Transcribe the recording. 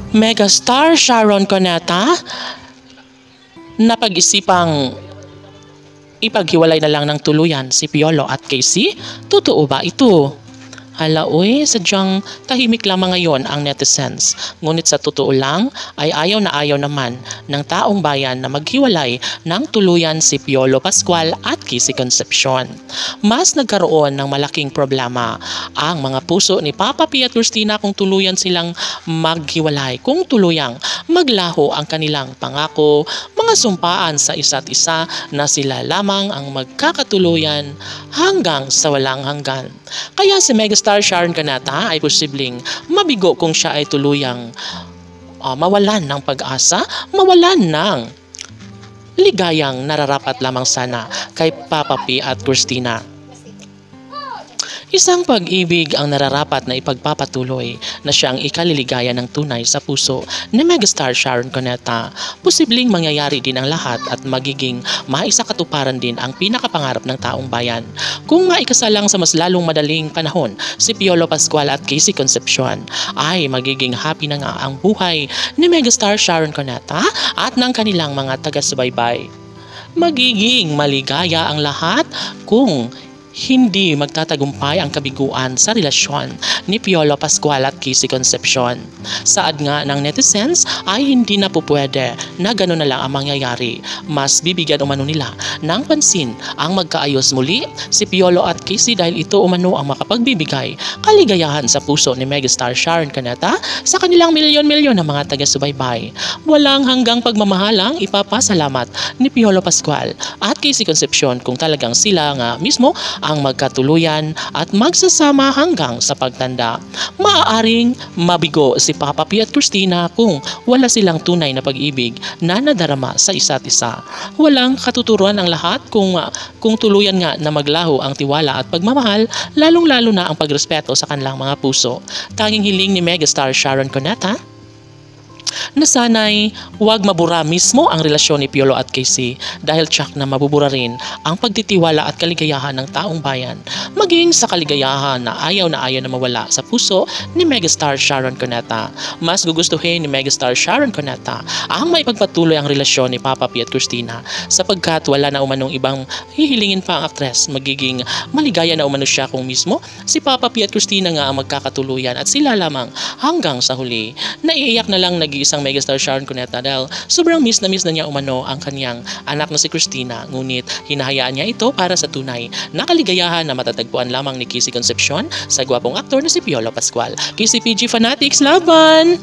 Megastar Sharon Cuneta napag-isipang ipaghiwalay na lang ng tuluyan si Piolo at Casey? Totoo ba ito? Hala uy, sadyang tahimik lamang ngayon ang netizens. Ngunit sa totoo lang ay ayaw naman ng taong bayan na maghiwalay ng tuluyan si Piolo Pascual at Casey Concepcion. Mas nagkaroon ng malaking problema ang mga puso ni Papa P at Christina kung tuluyan silang maghiwalay, kung tuluyang maglaho ang kanilang pangako, mga sumpaan sa isa't isa na sila lamang ang magkakatuluyan hanggang sa walang hanggan. Kaya si Megastar Sharon Cuneta ay posibleng mabigo kung siya ay tuluyang mawalan ng pag-asa, mawalan ng ligayang nararapat lamang sana kay Papa P at Christina. Isang pag-ibig ang nararapat na ipagpapatuloy na siyang ikaliligaya ng tunay sa puso ni Megastar Sharon Cuneta. Posibleng mangyayari din ang lahat at magiging maisakatuparan din ang pinakapangarap ng taong bayan. Kung maikasalang sa mas lalong madaling panahon si Piolo Pascual at Casey Concepcion, ay magiging happy na nga ang buhay ni Megastar Sharon Cuneta at ng kanilang mga taga-subaybay. Magiging maligaya ang lahat kung hindi magtatagumpay ang kabiguan sa relasyon ni Piolo Pascual at Casey Concepcion. Saad nga ng netizens ay hindi na po pwede na gano'n na lang ang mangyayari. Mas bibigyan umano nila ng pansin ang magkaayos muli si Piolo at Casey dahil ito umano ang makapagbibigay kaligayahan sa puso ni Megastar Sharon Cuneta sa kanilang milyon-milyon na mga taga-subaybay. Walang hanggang pagmamahalang ipapasalamat ni Piolo Pascual at Casey Concepcion kung talagang sila nga mismo ang magkatuluyan at magsasama hanggang sa pagtanda. Maaaring mabigo si Papa P at Christina kung wala silang tunay na pag-ibig na nadarama sa isa't isa. Walang katuturuan ang lahat kung tuluyan nga na maglaho ang tiwala at pagmamahal, lalong-lalo na ang pagrespeto sa kanilang mga puso. Tanging hiling ni Megastar Sharon Cuneta na sana'y huwag mabura mismo ang relasyon ni Piolo at Casey dahil tsak na mabubura rin ang pagtitiwala at kaligayahan ng taong bayan, maging sa kaligayahan na ayaw na mawala sa puso ni Megastar Sharon Cuneta. Mas gugustuhin ni Megastar Sharon Cuneta ang maipagpatuloy ang relasyon ni Papa P at Christina sapagkat wala na umanong ibang hihilingin pa ang aktres. Magiging maligaya na umano siya kung mismo si Papa P at Christina nga ang magkakatuluyan at sila lamang hanggang sa huli. Naiiyak na lang nag-iisang Megastar Sharon Cuneta dahil sobrang miss na niya umano ang kanyang anak na si Christina, ngunit hinahayaan niya ito para sa tunay na kaligayahan na matatagpuan lamang ni Casey Concepcion sa gwapong aktor na si Piolo Pascual. KCPG Fanatics, laban!